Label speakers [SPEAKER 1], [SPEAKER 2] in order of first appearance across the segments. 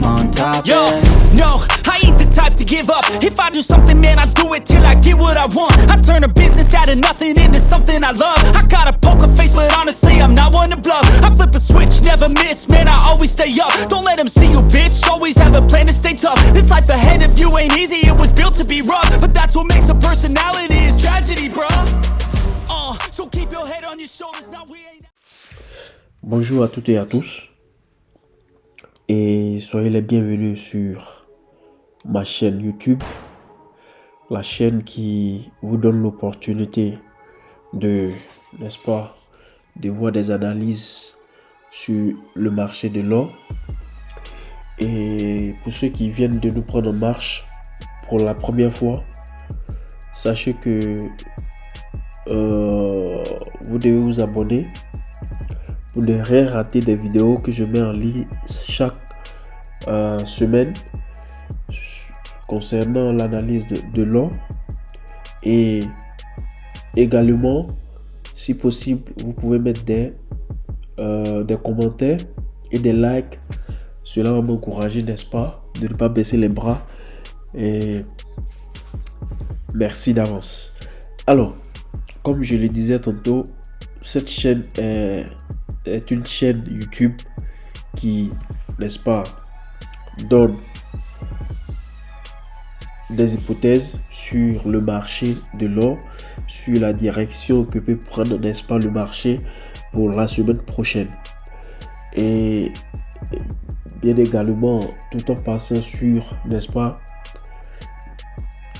[SPEAKER 1] on top.
[SPEAKER 2] Yo, no, I ain't the type to give up. If I do something, man, I do it till I get what I want. I turn a business out of nothing into something I love. I got a poker face, but honestly, I'm not one to bluff. I flip a switch, never miss, man, I always stay up. Don't let them see you, bitch, always have a plan to stay tough. This life ahead of you ain't easy, it was built to be rough. But that's what makes a personality, is tragedy, bruh. So keep your head on your shoulders, now we ain't...
[SPEAKER 3] Bonjour à toutes et à tous et soyez les bienvenus sur ma chaîne YouTube, la chaîne qui vous donne l'opportunité de, n'est-ce pas, de voir des analyses sur le marché de l'or. Et pour ceux qui viennent de nous prendre en marche pour la première fois, sachez que vous devez vous abonner pour ne rien rater des vidéos que je mets en ligne chaque semaine concernant l'analyse de l'or. Et également, si possible, vous pouvez mettre des commentaires et des likes. Cela va m'encourager, n'est-ce pas, de ne pas baisser les bras. Et merci d'avance. Alors, comme je le disais tantôt, cette chaîne est une chaîne YouTube qui, n'est-ce pas, donne des hypothèses sur le marché de l'or, sur la direction que peut prendre, n'est-ce pas, le marché pour la semaine prochaine. Et bien également, tout en passant sur, n'est-ce pas,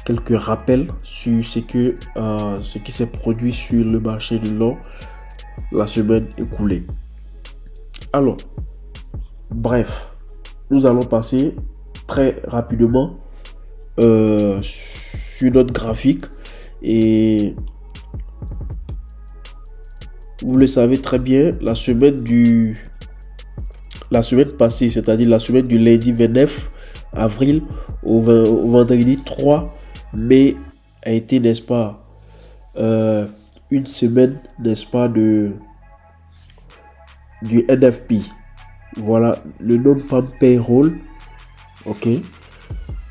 [SPEAKER 3] quelques rappels sur ce qui s'est produit sur le marché de l'or la semaine écoulée. Alors, bref, nous allons passer très rapidement sur notre graphique. Et vous le savez très bien, la semaine passée, c'est-à-dire la semaine du lundi 29 avril au vendredi 3 mai a été, n'est-ce pas, une semaine, n'est-ce pas, du NFP. Voilà, le non-farm payroll. Ok.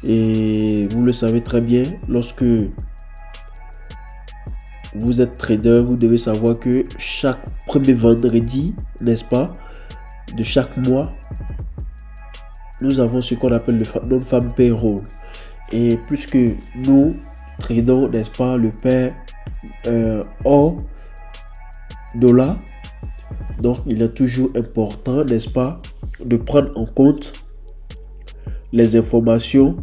[SPEAKER 3] Et vous le savez très bien, lorsque vous êtes trader, vous devez savoir que chaque premier vendredi, n'est-ce pas, de chaque mois, nous avons ce qu'on appelle le non-farm payroll. Et puisque nous tradons, n'est-ce pas, le pair hors dollar, donc il est toujours important, n'est-ce pas, de prendre en compte les informations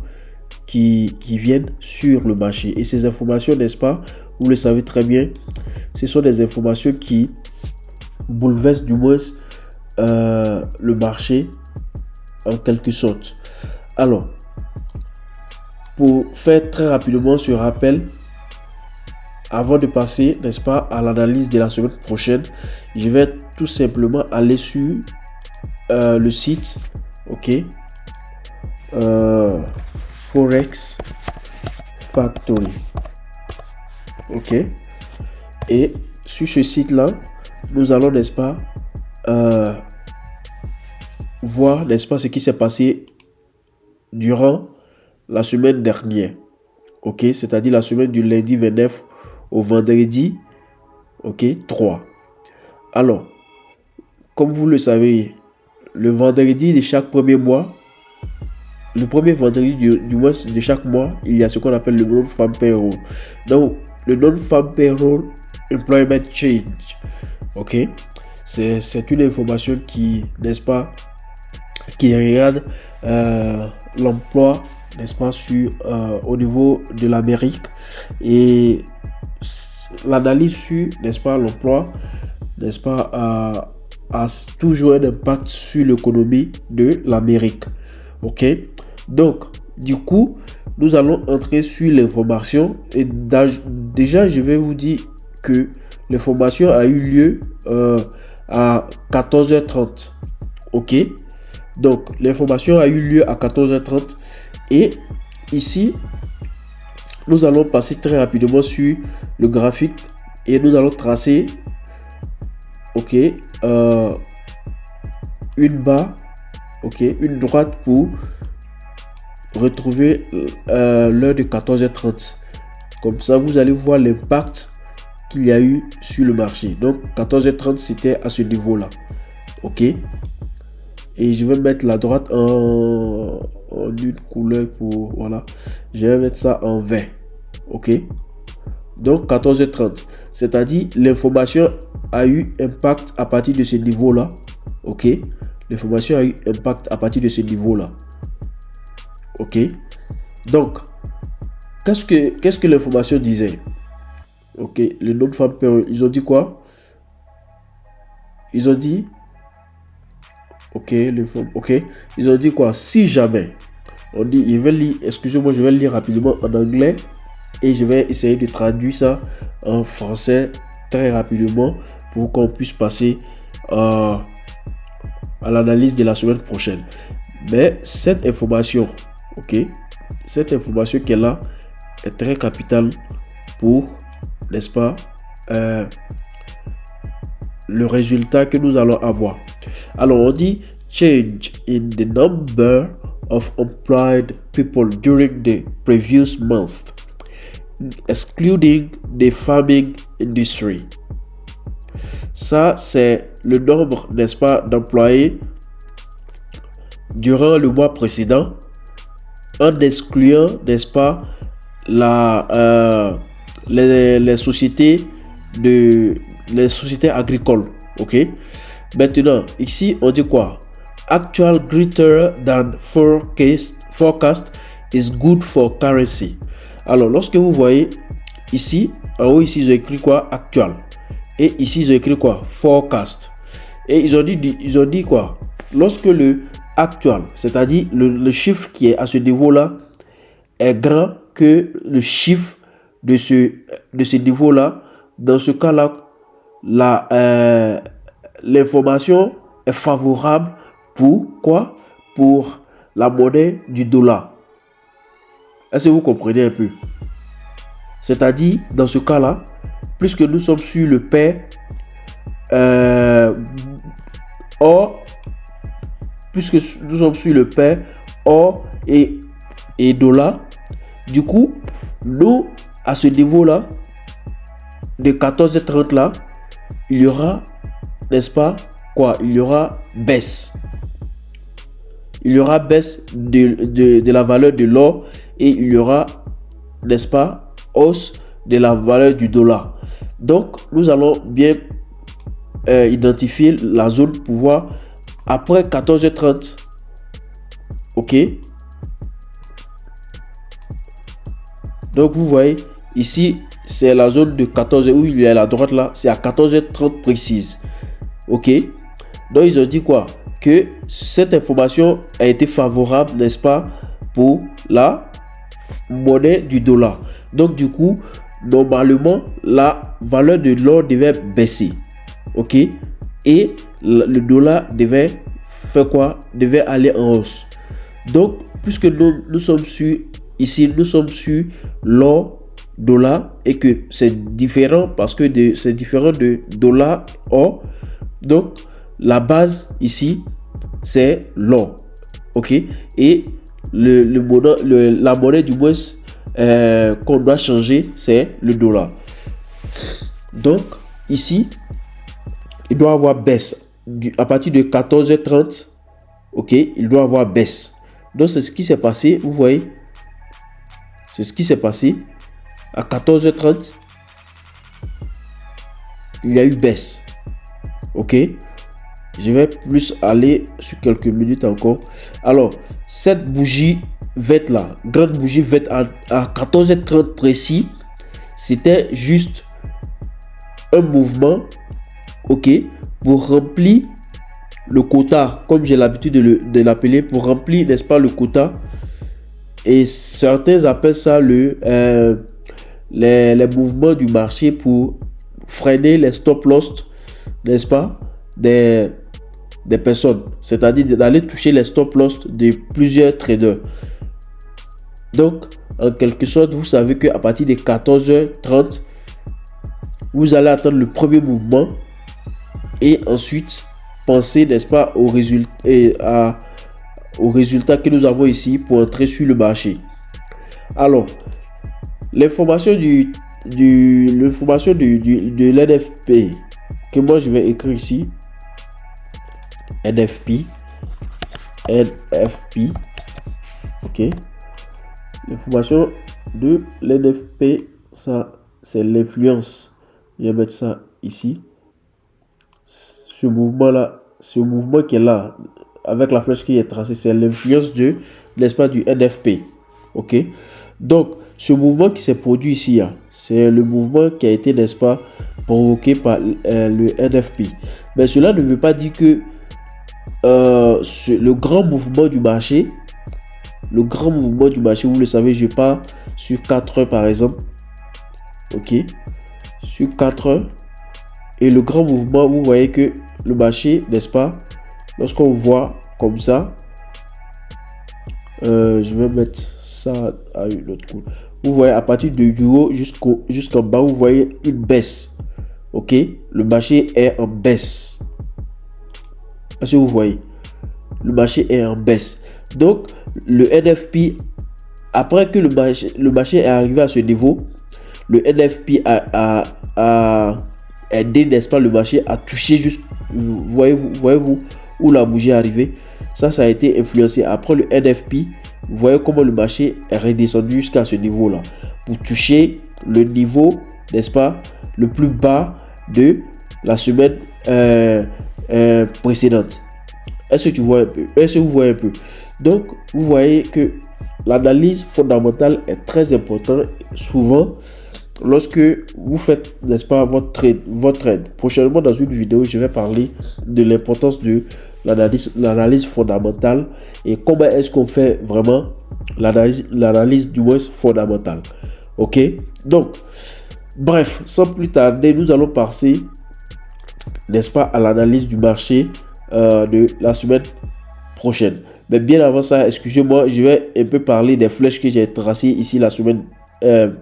[SPEAKER 3] qui viennent sur le marché. Et ces informations, n'est-ce pas, vous le savez très bien, ce sont des informations qui bouleversent du moins le marché en quelque sorte. Alors, pour faire très rapidement ce rappel, avant de passer, n'est-ce pas, à l'analyse de la semaine prochaine, je vais tout simplement aller sur le site, ok, Forex Factory, ok, et sur ce site là, nous allons, n'est-ce pas, voir, n'est-ce pas, ce qui s'est passé durant la semaine dernière, ok, c'est-à-dire la semaine du lundi 29 au vendredi, ok, 3. Alors, comme vous le savez, le vendredi de chaque premier mois, le premier vendredi du mois de chaque mois, il y a ce qu'on appelle le non-farm payroll. Donc, le non-farm payroll employment change, ok, c'est une information qui, n'est-ce pas, qui regarde l'emploi, n'est-ce pas, sur au niveau de l'Amérique, et l'analyse sur, n'est-ce pas, l'emploi, n'est-ce pas, a toujours un impact sur l'économie de l'Amérique. Ok, donc du coup nous allons entrer sur l'information. Et déjà je vais vous dire que l'information a eu lieu à 14h30. ok, donc l'information a eu lieu à 14h30 et ici nous allons passer très rapidement sur le graphique et nous allons tracer, ok, une barre ok, une droite pour retrouver l'heure de 14h30. Comme ça, vous allez voir l'impact qu'il y a eu sur le marché. Donc 14h30, c'était à ce niveau-là. Ok. Et je vais mettre la droite en une couleur pour... Voilà. Je vais mettre ça en vert. Ok. Donc 14h30. C'est-à-dire l'information a eu impact à partir de ce niveau-là. Ok. L'information a eu impact à partir de ce niveau-là. Ok. Donc, qu'est-ce que l'information disait? Ok. Le nom de femme, ils ont dit quoi? Ils ont dit... Ok, ils ont dit quoi? Si jamais, on dit, il va lire, excusez-moi, je vais le lire rapidement en anglais et je vais essayer de traduire ça en français très rapidement pour qu'on puisse passer à l'analyse de la semaine prochaine. Mais cette information, ok, cette information qu'elle a est très capitale pour, n'est-ce pas, le résultat que nous allons avoir. Alors on dit change in the number of employed people during the previous month, excluding the farming industry. Ça, c'est le nombre, n'est-ce pas, d'employés durant le mois précédent, en excluant, n'est-ce pas, les sociétés agricoles. Ok. Maintenant, ici, on dit quoi? Actual greater than forecast is good for currency. Alors, lorsque vous voyez ici, en haut, ici, ils ont écrit quoi? Actual. Et ici, ils ont écrit quoi? Forecast. Et ils ont dit quoi? Lorsque le actual, c'est-à-dire le chiffre qui est à ce niveau-là, est grand que le chiffre de ce niveau-là, dans ce cas-là, l'information est favorable pour quoi? Pour la monnaie du dollar. Est-ce que vous comprenez un peu? C'est-à-dire, dans ce cas-là, puisque nous sommes sur le pair or et dollar, du coup, nous, à ce niveau-là, de 14h30 là, il y aura, n'est-ce pas, quoi? Il y aura baisse. Il y aura baisse de la valeur de l'or et il y aura, n'est-ce pas, hausse de la valeur du dollar. Donc, nous allons bien identifier la zone pour voir après 14h30. Ok. Donc, vous voyez, ici, c'est la zone de 14h où il y a la droite là. C'est à 14h30 précise. Ok. Donc, ils ont dit quoi? Que cette information a été favorable, n'est-ce pas, pour la monnaie du dollar. Donc, du coup, normalement, la valeur de l'or devait baisser. Ok. Et le dollar devait faire quoi? Devait aller en hausse. Donc, puisque nous sommes sur ici, nous sommes sur l'or dollar et que c'est différent parce que c'est différent de dollar or. Donc, la base ici, c'est l'or. Ok. Et la monnaie du moins qu'on doit changer, c'est le dollar. Donc, ici, il doit avoir baisse à partir de 14h30. Ok, il doit avoir baisse. Donc, c'est ce qui s'est passé. Vous voyez, c'est ce qui s'est passé à 14h30. Il y a eu baisse. Ok, je vais plus aller sur quelques minutes encore. Alors, cette bougie verte là, grande bougie verte à 14h30 précis, c'était juste un mouvement, ok, pour remplir le quota, comme j'ai l'habitude de l'appeler, pour remplir, n'est-ce pas, le quota. Et certains appellent ça les mouvements du marché pour freiner les stop loss, n'est-ce pas, des personnes, c'est-à-dire d'aller toucher les stop loss de plusieurs traders. Donc, en quelque sorte, vous savez qu'à partir de 14h30, vous allez attendre le premier mouvement et ensuite penser, n'est-ce pas, au résultat et au résultat que nous avons ici pour entrer sur le marché. Alors, l'information de l'NFP que moi je vais écrire ici, NFP, ok. L'information de l'NFP, ça c'est l'influence. Je vais mettre ça ici. Ce mouvement là, ce mouvement qui est là avec la flèche qui est tracée, c'est l'influence de, n'est-ce pas, du NFP, ok. Donc ce mouvement qui s'est produit ici, c'est le mouvement qui a été, n'est-ce pas, provoqué par le NFP. Mais cela ne veut pas dire que le grand mouvement du marché, vous le savez, je pars sur 4 heures par exemple, ok, sur 4 heures, et le grand mouvement, vous voyez que le marché, n'est-ce pas, lorsqu'on voit comme ça, je vais mettre ça à une autre couleur. Vous voyez à partir de euro jusqu'en bas, vous voyez une baisse, ok, le marché est en baisse. Est-ce que vous voyez? Le marché est en baisse. Donc, le NFP, après que le marché est arrivé à ce niveau, le NFP a aidé, n'est-ce pas, le marché à toucher juste, voyez-vous où la bougie est arrivée. Ça a été influencé. Après le NFP, vous voyez comment le marché est redescendu jusqu'à ce niveau-là pour toucher le niveau, n'est-ce pas, le plus bas de la semaine précédente. Est-ce que tu vois un peu? Est-ce que vous voyez un peu? Donc, vous voyez que l'analyse fondamentale est très importante souvent lorsque vous faites, n'est-ce pas, votre trade. Prochainement, dans une vidéo, je vais parler de l'importance de l'analyse fondamentale et comment est-ce qu'on fait vraiment l'analyse du moins fondamentale. Ok? Donc, bref, sans plus tarder, nous allons passer, n'est-ce pas, à l'analyse du marché de la semaine prochaine. Mais bien avant ça, excusez-moi, je vais un peu parler des flèches que j'ai tracées ici la semaine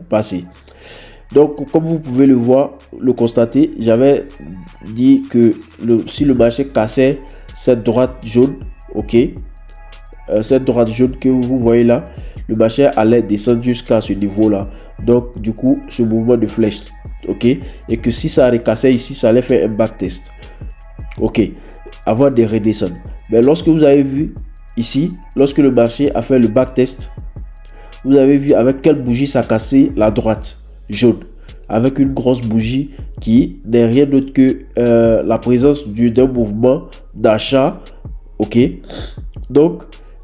[SPEAKER 3] passée. Donc, comme vous pouvez le constater, j'avais dit que si le marché cassait cette droite jaune, ok, cette droite jaune que vous voyez là, le marché allait descendre jusqu'à ce niveau-là. Donc, du coup, ce mouvement de flèche, ok, et que si ça recassait ici, ça allait faire un backtest, ok, avant de redescendre. Mais lorsque vous avez vu ici, lorsque le marché a fait le backtest, vous avez vu avec quelle bougie ça a cassé la droite jaune, avec une grosse bougie qui n'est rien d'autre que la présence d'un mouvement d'achat, ok. Donc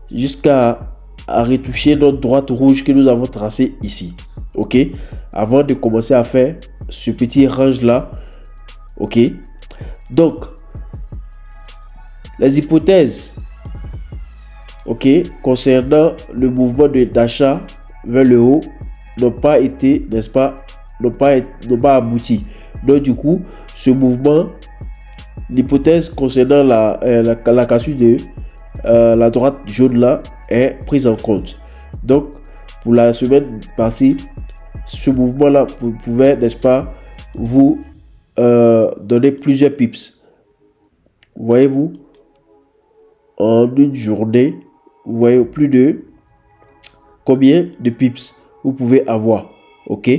[SPEAKER 3] jusqu'à retoucher notre droite rouge que nous avons tracé ici, ok, avant de commencer à faire ce petit range là, ok. Donc les hypothèses, ok, concernant le mouvement d'achat vers le haut n'ont pas été, n'est-ce pas, n'ont pas abouti. Donc du coup, ce mouvement, l'hypothèse concernant la cassure de la droite jaune là est prise en compte. Donc pour la semaine passée, ce mouvement là pouvait, n'est-ce pas, vous donner plusieurs pips. Voyez-vous, en une journée, vous voyez plus de combien de pips vous pouvez avoir, ok.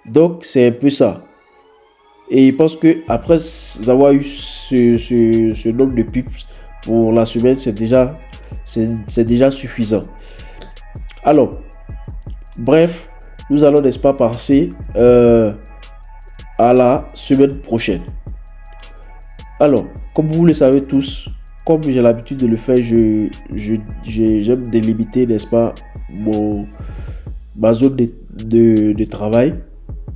[SPEAKER 3] Donc c'est un peu ça. Et je pense que après avoir eu ce nombre de pips pour la semaine, c'est déjà suffisant. Alors, bref, nous allons, n'est-ce pas, passer à la semaine prochaine. Alors, comme vous le savez tous, comme j'ai l'habitude de le faire, j'aime délimiter, n'est-ce pas, ma zone de travail.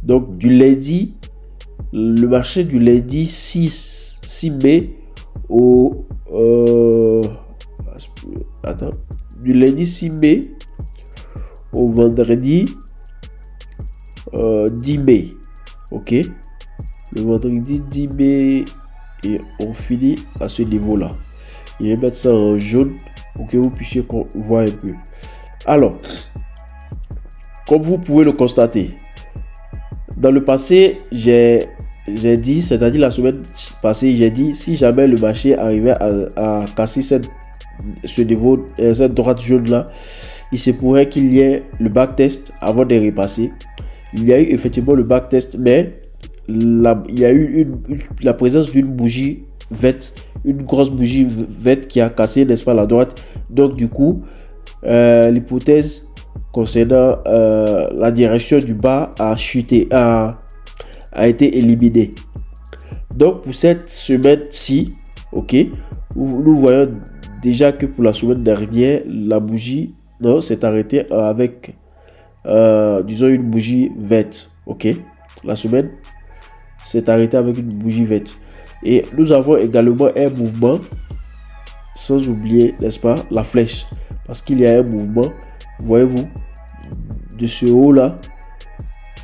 [SPEAKER 3] Donc du lundi, le marché du lundi 6 mai au du lundi 6 mai au vendredi 10 mai, ok, le vendredi 10 mai, et on finit à ce niveau là. Je vais mettre ça en jaune pour que vous puissiez voir un peu. Alors, comme vous pouvez le constater, dans le passé, j'ai dit, c'est-à-dire la semaine passée, j'ai dit, si jamais le marché arrivait à casser cette cette droite jaune là, il se pourrait qu'il y ait le backtest avant de repasser. Il y a eu effectivement le backtest, mais il y a eu la présence d'une bougie verte, une grosse bougie verte qui a cassé, n'est-ce pas, la droite. Donc du coup, l'hypothèse concernant la direction du bas a chuté, a été éliminée. Donc pour cette semaine-ci, ok, nous voyons déjà que pour la semaine dernière, la bougie s'est arrêtée avec disons une bougie verte. Ok, la semaine s'est arrêtée avec une bougie verte. Et nous avons également un mouvement, sans oublier, n'est-ce pas, la flèche, parce qu'il y a un mouvement, voyez-vous, de ce haut là,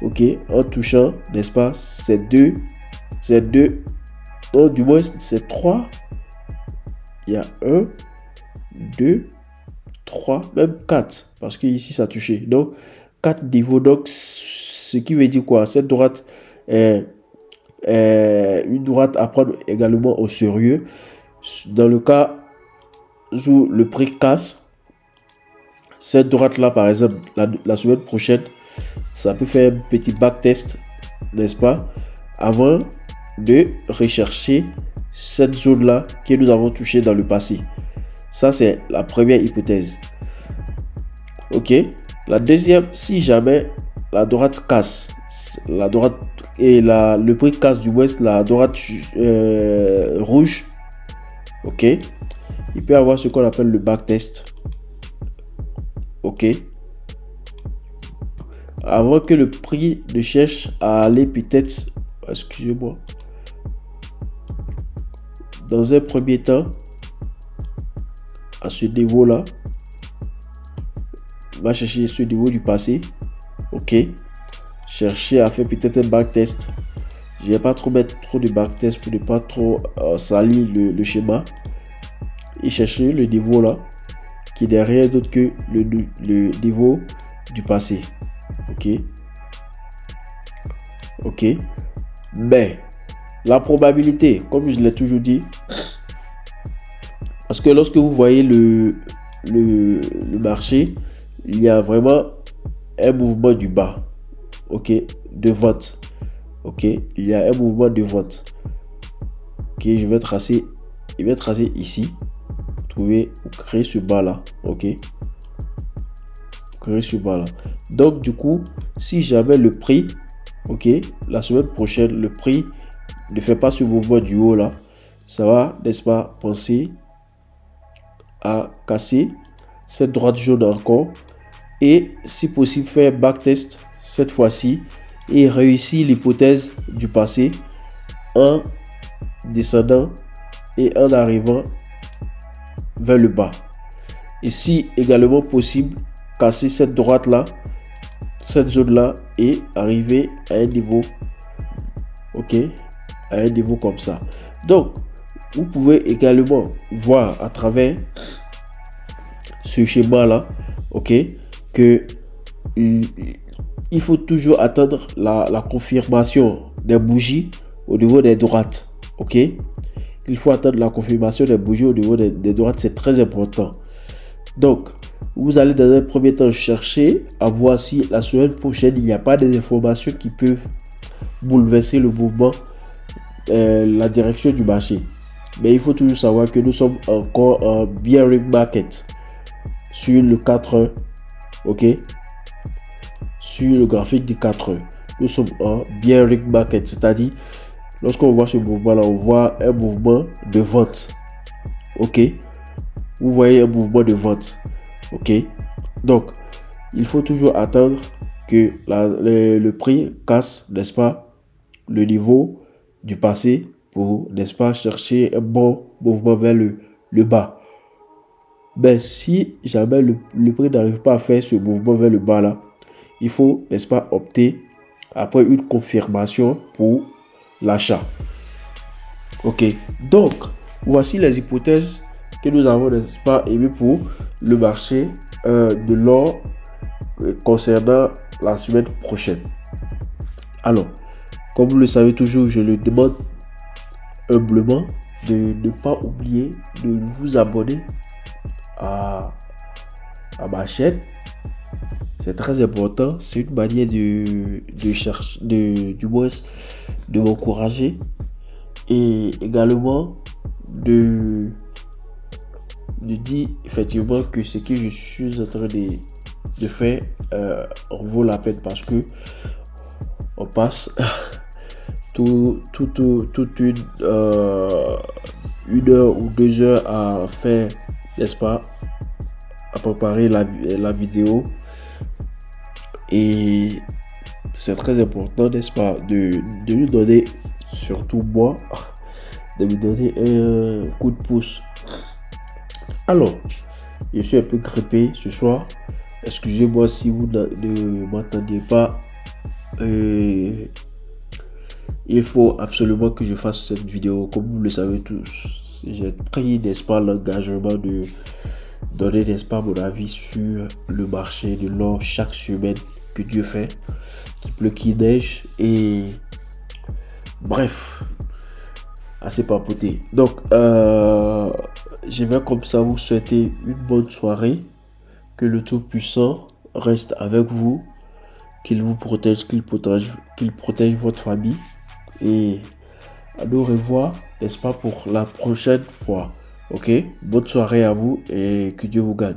[SPEAKER 3] ok, en touchant, n'est-ce pas, ces deux, non, du moins c'est 3, il y a 1, 2, 3, même 4, parce que ici ça a touché, donc 4 niveaux. Donc ce qui veut dire quoi, cette droite est une droite à prendre également au sérieux. Dans le cas où le prix casse, cette droite là par exemple, la semaine prochaine, ça peut faire un petit backtest, n'est-ce pas, avant de rechercher cette zone là que nous avons touché dans le passé. Ça c'est la première hypothèse. Ok, la deuxième, si jamais la droite casse, la droite et le prix casse, du moins la droite rouge, ok, il peut avoir ce qu'on appelle le backtest. Ok, avant que le prix ne cherche à aller peut-être, excusez-moi, dans un premier temps à ce niveau là, va chercher ce niveau du passé. Ok, chercher à faire peut-être un backtest. Je vais pas trop mettre trop de backtest pour ne pas trop salir le schéma, et chercher le niveau là qui n'est rien d'autre que le niveau du passé. Ok, ok, mais la probabilité, comme je l'ai toujours dit, parce que lorsque vous voyez le marché, il y a vraiment un mouvement du bas, ok, de vente. Ok, il y a un mouvement de vente. Ok, je vais tracer ici. Trouver ou créer ce bas là. Ok, créer ce bas là. Donc du coup, si jamais le prix, ok, la semaine prochaine, le prix ne fait pas ce mouvement du haut là, ça va, n'est-ce pas, penser à casser cette droite jaune encore, et si possible faire backtest cette fois-ci et réussir l'hypothèse du passé en descendant et en arrivant vers le bas. Et si également possible, casser cette droite là, cette zone là, et arriver à un niveau, ok, à un niveau comme ça. Donc vous pouvez également voir à travers ce schéma là, ok, que il faut toujours attendre la confirmation des bougies au niveau des droites. Ok, il faut attendre la confirmation des bougies au niveau des droites, c'est très important. Donc vous allez dans un premier temps chercher à voir si la semaine prochaine il n'y a pas des informations qui peuvent bouleverser le mouvement, la direction du marché. Mais il faut toujours savoir que nous sommes encore en bearish market sur le 4 heures. Ok, sur le graphique du 4 heures, nous sommes en bearish market, c'est-à-dire lorsqu'on voit ce mouvement là, on voit un mouvement de vente. Ok, vous voyez un mouvement de vente. Ok, donc il faut toujours attendre que le prix casse, n'est-ce pas, le niveau du passé pour, n'est-ce pas, chercher un bon mouvement vers le bas. Mais si jamais le prix n'arrive pas à faire ce mouvement vers le bas là, il faut, n'est-ce pas, opter après une confirmation pour l'achat. Ok, donc voici les hypothèses que nous avons, n'est-ce pas, émises pour le marché de l'or concernant la semaine prochaine. Alors, comme vous le savez toujours, je le demande humblement de ne pas oublier de vous abonner à ma chaîne. C'est très important. C'est une manière de chercher, du moins, de m'encourager. Et également de dire effectivement que ce que je suis en train de faire vaut la peine, parce que on passe toute une heure ou 2 heures à faire, n'est-ce pas, à préparer la vidéo. Et c'est très important, n'est-ce pas, de lui donner, surtout moi, de lui donner un coup de pouce. Alors, je suis un peu grippé ce soir. Excusez-moi si vous ne m'entendiez pas. Il faut absolument que je fasse cette vidéo. Comme vous le savez tous, j'ai pris, n'est-ce pas, l'engagement de donner, n'est-ce pas, mon avis sur le marché de l'or chaque semaine que Dieu fait, qu'il pleut, qu'il neige, et bref, assez papoté. Donc, je vais comme ça vous souhaiter une bonne soirée. Que le Tout-Puissant reste avec vous, qu'il vous protège, qu'il protège votre famille. Et à nous revoir, n'est-ce pas, pour la prochaine fois. Ok, bonne soirée à vous et que Dieu vous gagne.